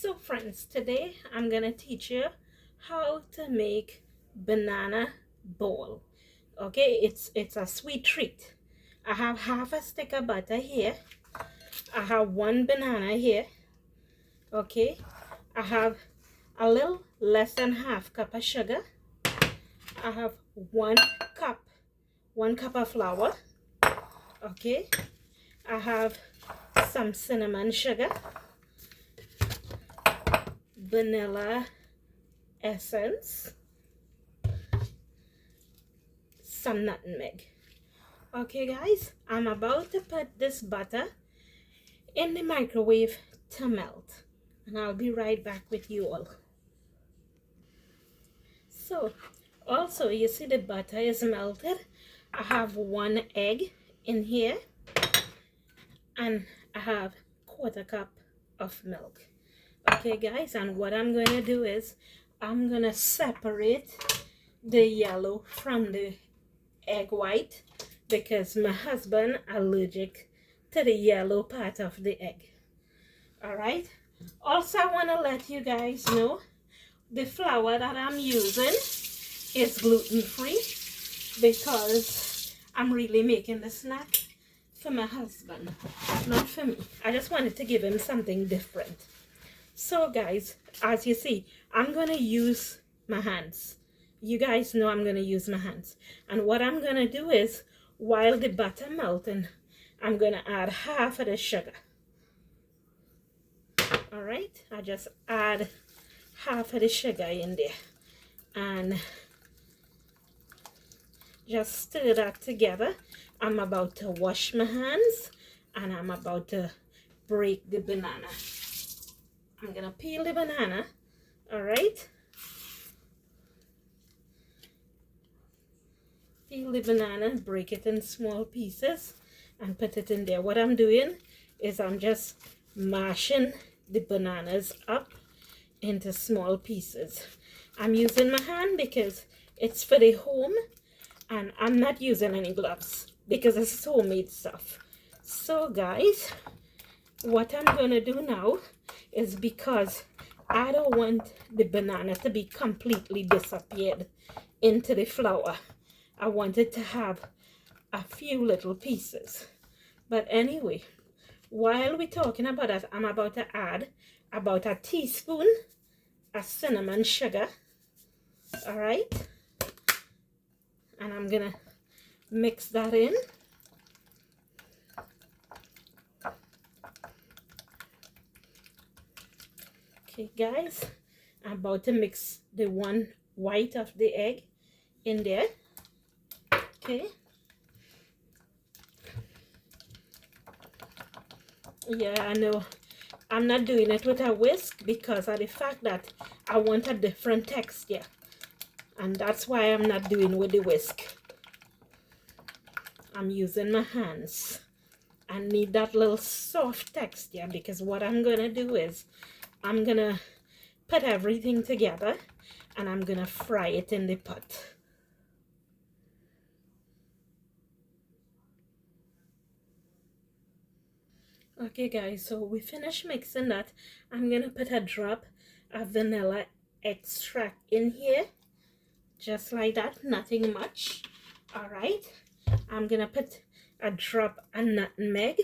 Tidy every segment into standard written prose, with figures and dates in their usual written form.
So friends, today I'm gonna teach you how to make banana bowl. Okay, it's a sweet treat. I have half a stick of butter here. I have one banana here. Okay, I have a little less than half cup of sugar. I have cup, one cup of flour. Okay, I have some cinnamon sugar, vanilla essence, some nutmeg. Okay guys, I'm about to put this butter in the microwave to melt, and I'll be right back with you all. So also, you see the butter is melted. I have one egg in here, and I have quarter cup of milk. Okay guys, and what I'm going to do is I'm going to separate the yellow from the egg white because my husband allergic to the yellow part of the egg. All right, also I want to let you guys know the flour that I'm using is gluten-free because I'm really making the snack for my husband, not for me. I just wanted to give him something different. So guys, as you see, I'm gonna use my hands. You guys know I'm gonna use my hands. And what I'm gonna do is, while the butter melting, I'm gonna add half of the sugar. All right, I just add half of the sugar in there and just stir that together. I'm about to wash my hands and I'm about to break the banana. I'm gonna peel the banana. All right, peel the banana, break it in small pieces and put it in there. What I'm doing is I'm just mashing the bananas up into small pieces. I'm using my hand because it's for the home, and I'm not using any gloves because it's homemade stuff. So guys, what I'm gonna do now is, because I don't want the banana to be completely disappeared into the flour, I want it to have a few little pieces. But anyway, while we're talking about that, I'm about to add about a teaspoon of cinnamon sugar. All right, and I'm gonna mix that in. Okay guys, I'm about to mix the one white of the egg in there. Okay, yeah, I know I'm not doing it with a whisk because of the fact that I want a different texture, and that's why I'm not doing with the whisk. I'm using my hands. I need that little soft texture because what I'm gonna do is I'm gonna put everything together and I'm gonna fry it in the pot. Okay guys, so we finished mixing that. I'm gonna put a drop of vanilla extract in here, just like that, nothing much. All right, I'm gonna put a drop of nutmeg,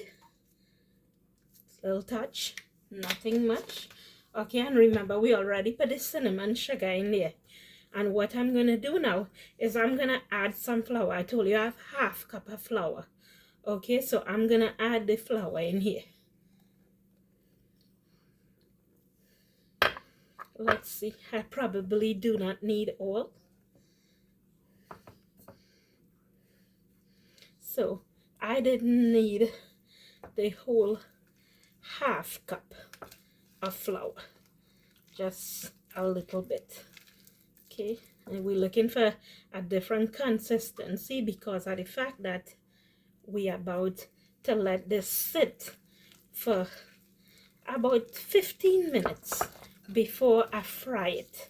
little touch, nothing much. Okay, and remember we already put the cinnamon sugar in there. And what I'm gonna do now is I'm gonna add some flour. I told you I have half cup of flour. Okay, so I'm gonna add the flour in here. Let's see, I probably do not need all. So I didn't need the whole half cup of flour, just a little bit. Okay, and we're looking for a different consistency because of the fact that we are about to let this sit for about 15 minutes before I fry it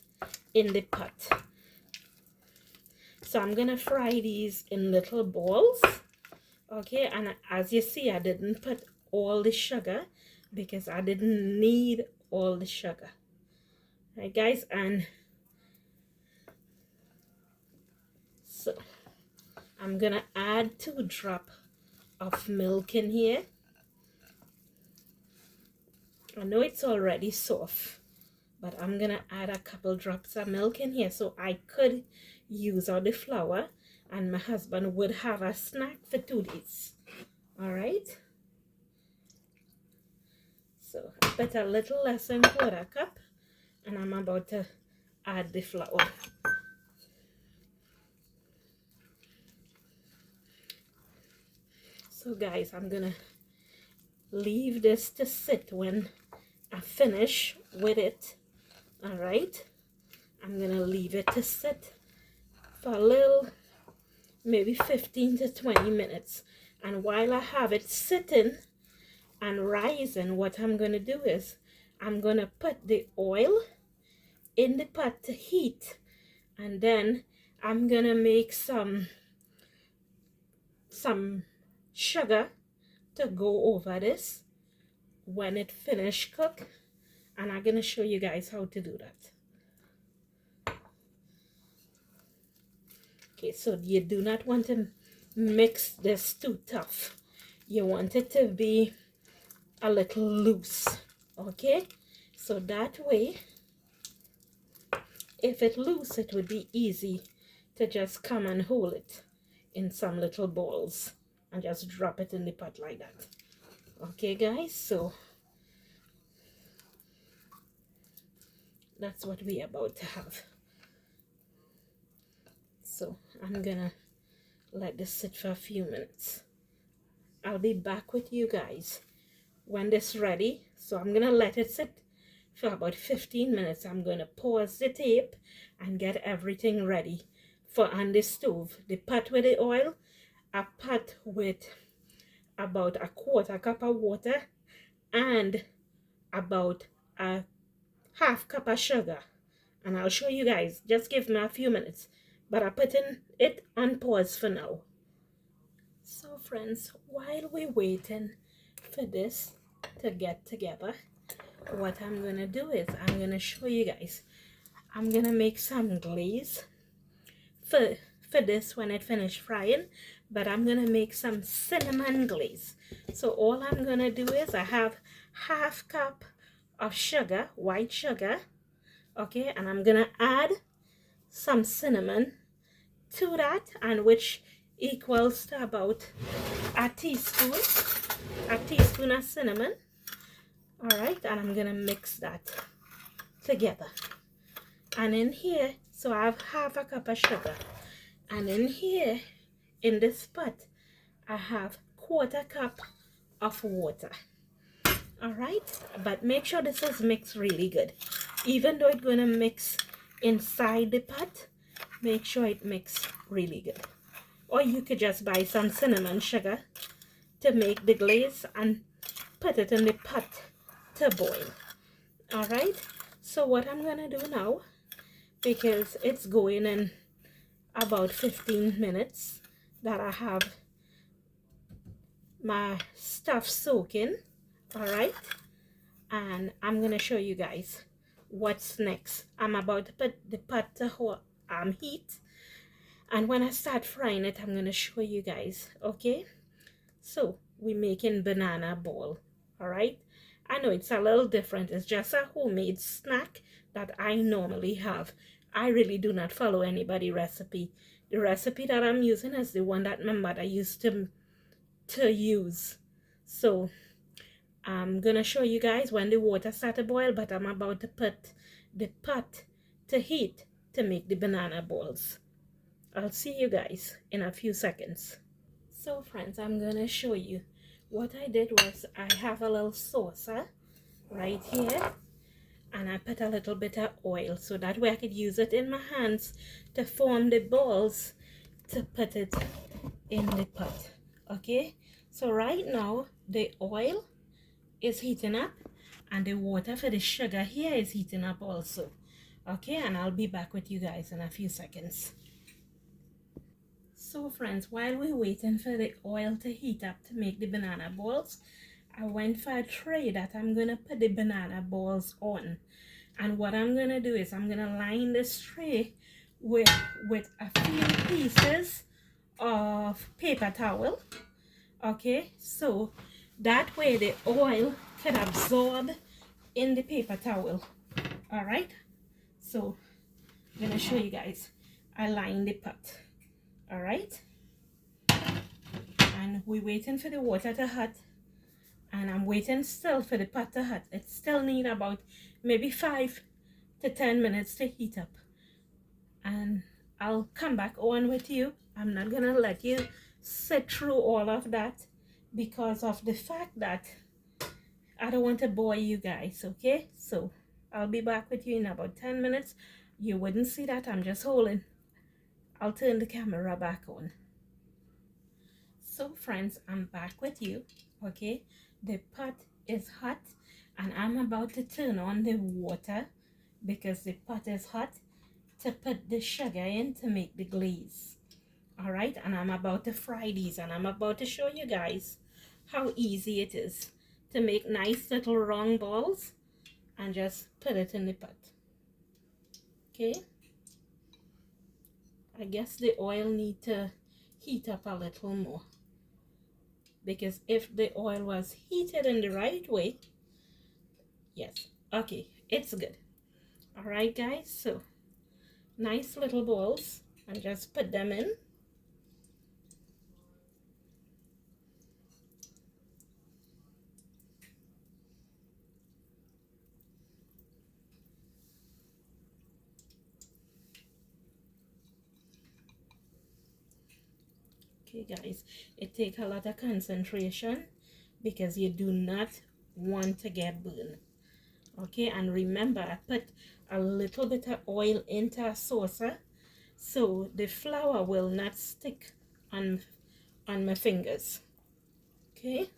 in the pot. So I'm gonna fry these in little balls. Okay, and as you see, I didn't put all the sugar because I didn't need all the sugar. Right guys, and so I'm gonna add 2 drops of milk in here. I know it's already soft, but I'm gonna add a couple drops of milk in here so I could use all the flour and my husband would have a snack for 2 days. All right, so I put a little less than 1/4 cup and I'm about to add the flour. So guys, I'm gonna leave this to sit when I finish with it. All right, I'm gonna leave it to sit for a little, maybe 15 to 20 minutes. And while I have it sitting and rising, what I'm gonna do is I'm gonna put the oil in the pot to heat, and then I'm gonna make some sugar to go over this when it finished cook, and I'm gonna show you guys how to do that. Okay, so you do not want to mix this too tough. You want it to be a little loose, okay? So that way, if it loose, it would be easy to just come and hold it in some little balls and just drop it in the pot like that. Okay guys, so that's what we're about to have. So I'm gonna let this sit for a few minutes. I'll be back with you guys when this is ready. So I'm gonna let it sit for about 15 minutes. I'm gonna pause the tape and get everything ready for on the stove. The pot with the oil, a pot with about a 1/4 cup of water and about a 1/2 cup of sugar. And I'll show you guys, just give me a few minutes, but I'm putting it on pause for now. So friends, while we're waiting for this to get together, what I'm gonna do is I'm gonna show you guys, I'm gonna make some glaze for this when it finished frying, but I'm gonna make some cinnamon glaze. So all I'm gonna do is I have 1/2 cup of sugar, white sugar, okay, and I'm gonna add some cinnamon to that, and which equals to about a teaspoon of cinnamon. All right, and I'm gonna mix that together. And in here, so I have 1/2 cup of sugar, and in here in this pot I have 1/4 cup of water. All right, but make sure this is mixed really good. Even though it's going to mix inside the pot, make sure it mixes really good. Or you could just buy some cinnamon sugar to make the glaze and put it in the pot to boil. All right, so what I'm going to do now, because it's going in about 15 minutes that I have my stuff soaking, all right, and I'm gonna show you guys what's next. I'm about to put the pot to heat, and when I start frying it, I'm gonna show you guys. Okay, so we're making banana ball. All right, I know it's a little different. It's just a homemade snack that I normally have. I really do not follow anybody's recipe. The recipe that I'm using is the one that my mother used to use. So I'm gonna show you guys when the water starts to boil, but I'm about to put the pot to heat to make the banana balls. I'll see you guys in a few seconds. So friends, I'm gonna show you what I did was I have a little saucer right here, and I put a little bit of oil so that way I could use it in my hands to form the balls to put it in the pot. Okay, so right now the oil is heating up and the water for the sugar here is heating up also. Okay, and I'll be back with you guys in a few seconds. So friends, while we're waiting for the oil to heat up to make the banana balls, I went for a tray that I'm gonna put the banana balls on. And what I'm gonna do is I'm gonna line this tray with a few pieces of paper towel. Okay, so that way the oil can absorb in the paper towel. All right, so I'm gonna show you guys. I line the pot. All right, and we're waiting for the water to hot, and I'm waiting still for the pot to hot. It still need about maybe 5 to 10 minutes to heat up, and I'll come back on with you. I'm not gonna let you sit through all of that because of the fact that I don't want to bore you guys. Okay, so I'll be back with you in about 10 minutes. You wouldn't see that, I'm just holding. I'll turn the camera back on. So friends, I'm back with you. Okay, the pot is hot and I'm about to turn on the water because the pot is hot to put the sugar in to make the glaze. All right, and I'm about to fry these, and I'm about to show you guys how easy it is to make nice little round balls and just put it in the pot. Okay, I guess the oil need to heat up a little more, because if the oil was heated in the right way, yes, okay, it's good. All right guys, so nice little balls, and just put them in. Okay guys, it takes a lot of concentration because you do not want to get burned. Okay, and remember I put a little bit of oil into a saucer so the flour will not stick on my fingers. Okay,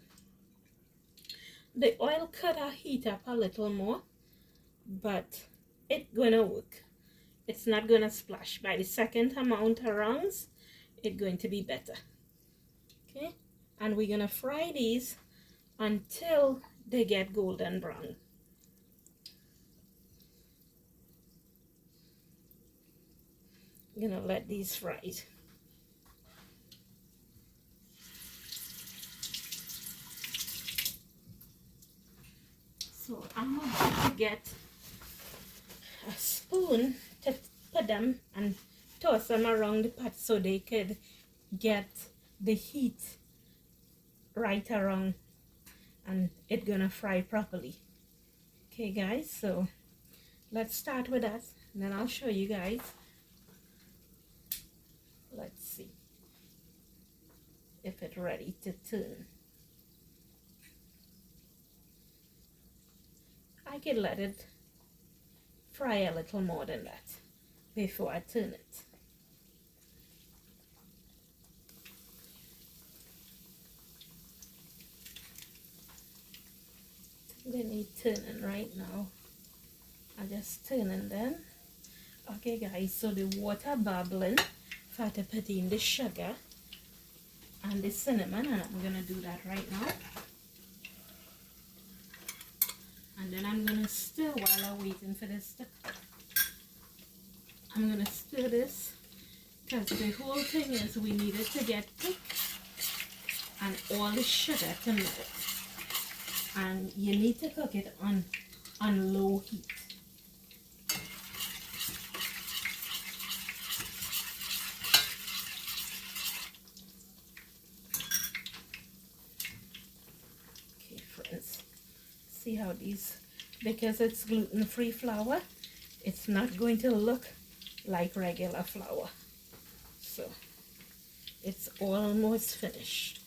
the oil could have heat up a little more, but it's gonna work. It's not gonna splash. By the second amount of rounds, it's going to be better. Okay, and we're gonna fry these until they get golden brown. I'm gonna let these fry. So I'm about to get a spoon to put them and toss them around the pot so they could get the heat right around and it's gonna fry properly. Okay guys, so let's start with that and then I'll show you guys. Let's see if it's ready to turn. I could let it fry a little more than that before I turn it. They need turning right now. I'll just turn it then. Okay guys, so the water bubbling for to put in the sugar and the cinnamon, and I'm gonna do that right now. And then I'm gonna stir while I'm waiting for this to cook. I'm gonna stir this because the whole thing is we need it to get thick and all the sugar to melt. And you need to cook it on low heat. Okay friends, see how these, because it's gluten-free flour, it's not going to look like regular flour. So it's almost finished.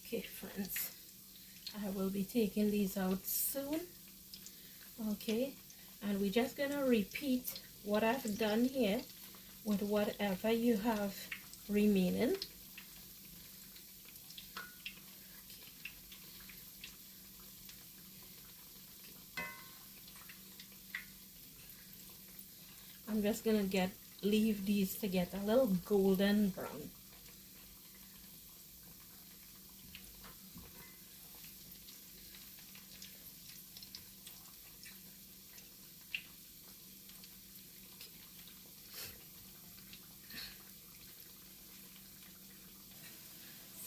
Okay friends, I will be taking these out soon. Okay, and we're just gonna repeat what I've done here with whatever you have remaining. I'm just gonna leave these to get a little golden brown.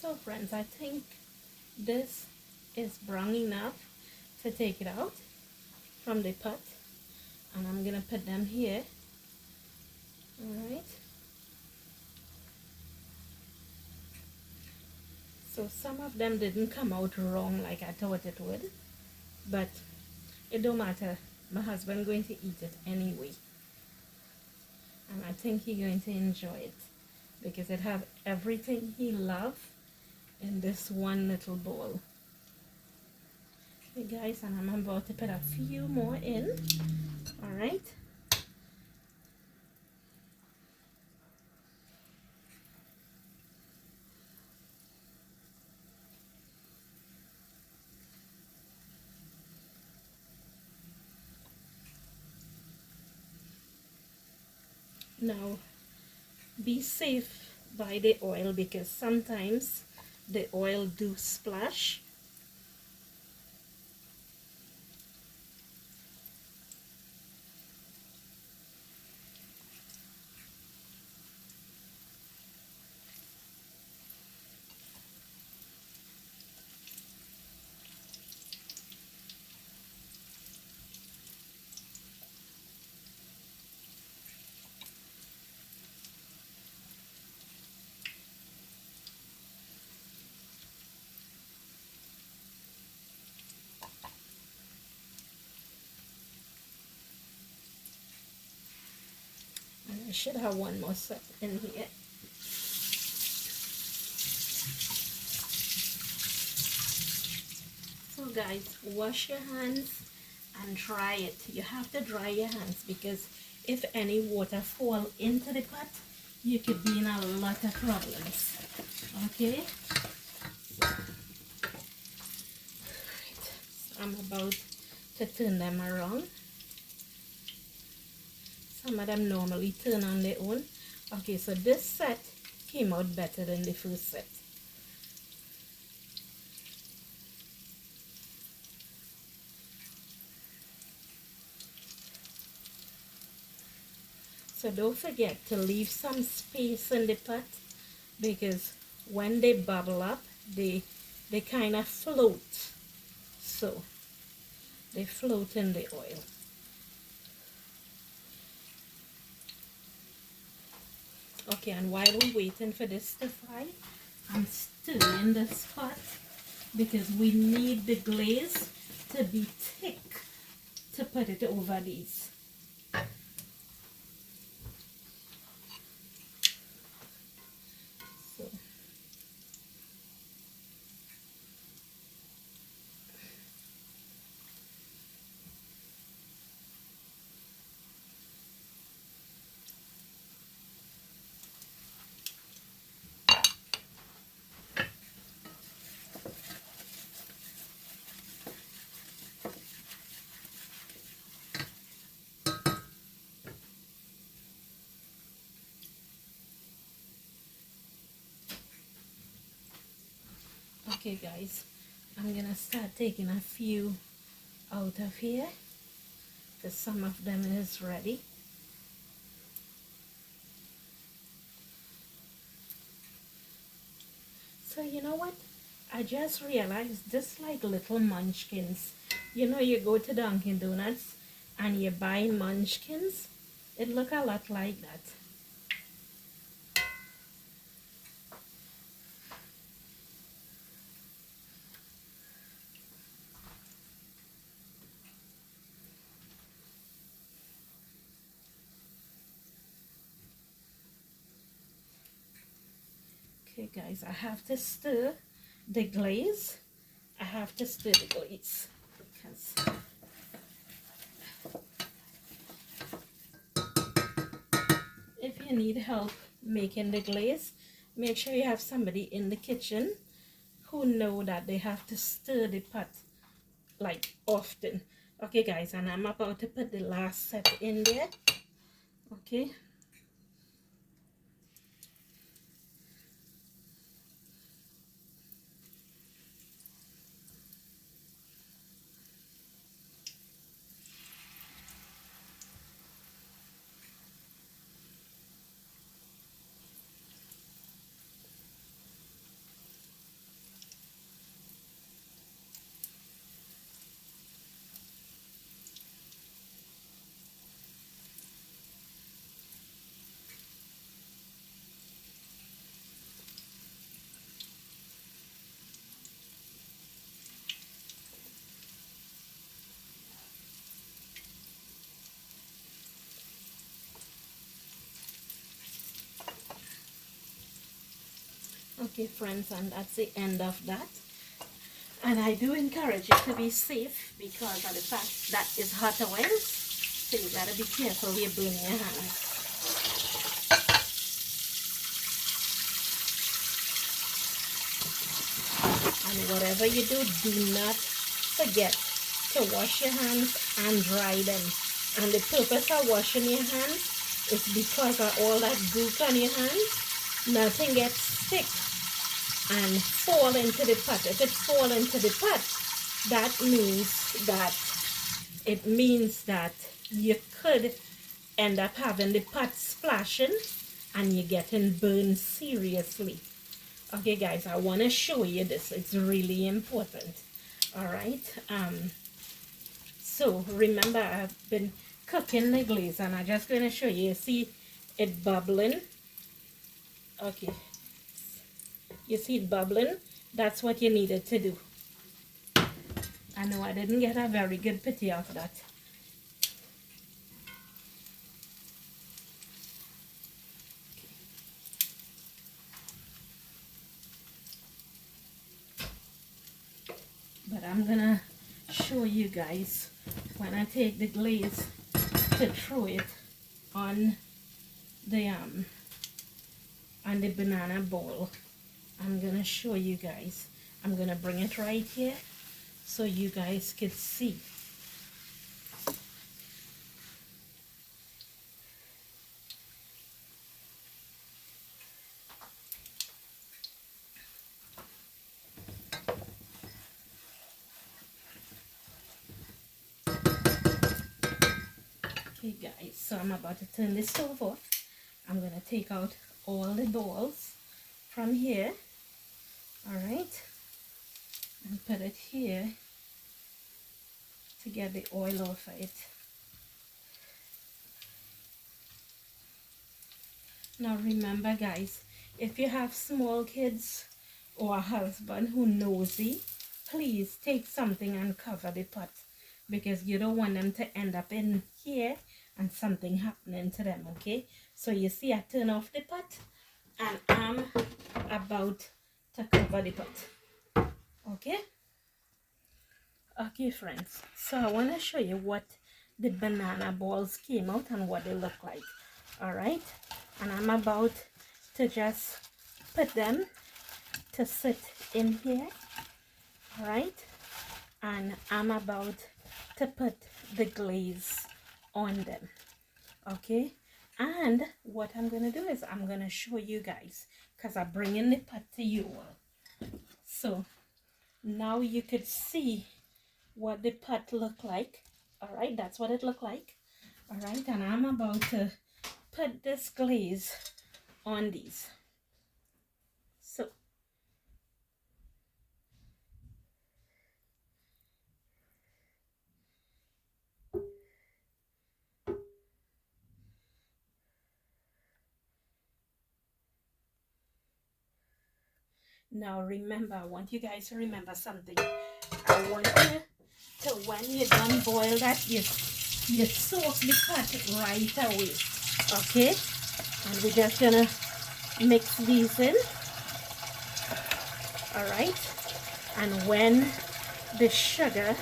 So friends, I think this is brown enough to take it out from the pot, and I'm gonna put them here. All right. So some of them didn't come out wrong like I thought it would, but it don't matter. My husband going to eat it anyway, and I think he's going to enjoy it because it have everything he loves in this one little bowl. Okay guys, and I'm about to put a few more in. All right. Now be safe by the oil because sometimes the oil do splash. And I should have one more set in here. So guys, wash your hands and dry it. You have to dry your hands because if any water fall into the pot, you could be in a lot of problems. Okay? Right. So I'm about to turn them around. Some of them normally turn on their own. Okay, so this set came out better than the first set. So don't forget to leave some space in the pot because when they bubble up, they kind of float. So they float in the oil. Okay, and while we're waiting for this to fry, I'm stirring this pot because we need the glaze to be thick to put it over these. So okay guys, I'm gonna start taking a few out of here because some of them is ready. So you know what? I just realized this like little munchkins. You know, you go to Dunkin' Donuts and you buy munchkins. It look a lot like that. Okay guys, I have to stir the glaze. I have to stir the glaze because if you need help making the glaze, make sure you have somebody in the kitchen who know that they have to stir the pot like often. Okay guys, and I'm about to put the last set in there. Okay. Okay, friends, and that's the end of that. And I do encourage you to be safe because of the fact that is hot oil. So you gotta be careful you burn your hands. And whatever you do not forget to wash your hands and dry them. And the purpose of washing your hands is because of all that gook on your hands. Nothing gets stick and fall into the pot. If it fall into the pot, that means that you could end up having the pot splashing and you're getting burned seriously. Okay guys, I want to show you this. It's really important. All right, so remember I've been cooking the glaze and I'm just going to show you. See it bubbling? Okay, you see it bubbling? That's what you needed to do. I know I didn't get a very good picture of that. But I'm gonna show you guys when I take the glaze to throw it on the banana bowl. I'm gonna show you guys. I'm gonna bring it right here so you guys can see. Okay guys, so I'm about to turn the stove off. I'm gonna take out all the balls from here, all right, and put it here to get the oil off of it. Now remember guys, if you have small kids or a husband who nosy, please take something and cover the pot because you don't want them to end up in here and something happening to them. Okay, so you see I turn off the pot and I'm about to cover the pot. Okay friends, so I want to show you what the banana balls came out and what they look like. All right, and I'm about to just put them to sit in here. All right, and I'm about to put the glaze on them. Okay, and what I'm gonna do is I'm gonna show you guys because I'm bringing the pot to you all. So now you could see what the pot look like. All right, that's what it looked like. All right, and I'm about to put this glaze on these. So now remember, I want you guys to remember something. I want you to, when you done boil that, you soak the pot right away. Okay, and we're just gonna mix these in. All right, and when the sugar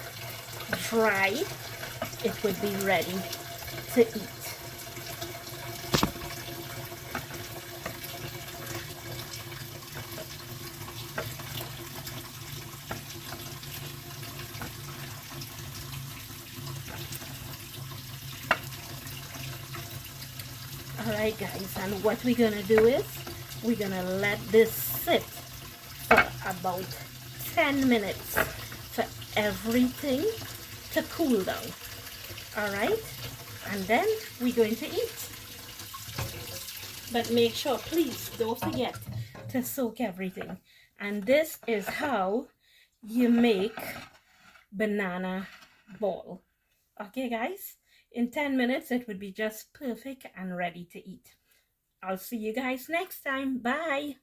dry, it would be ready to eat. Alright guys, and what we're gonna do is we're gonna let this sit for about 10 minutes for everything to cool down. Alright, and then we're going to eat. But make sure, please don't forget to soak everything. And this is how you make banana ball. Okay guys, in 10 minutes it would be just perfect and ready to eat. I'll see you guys next time. Bye.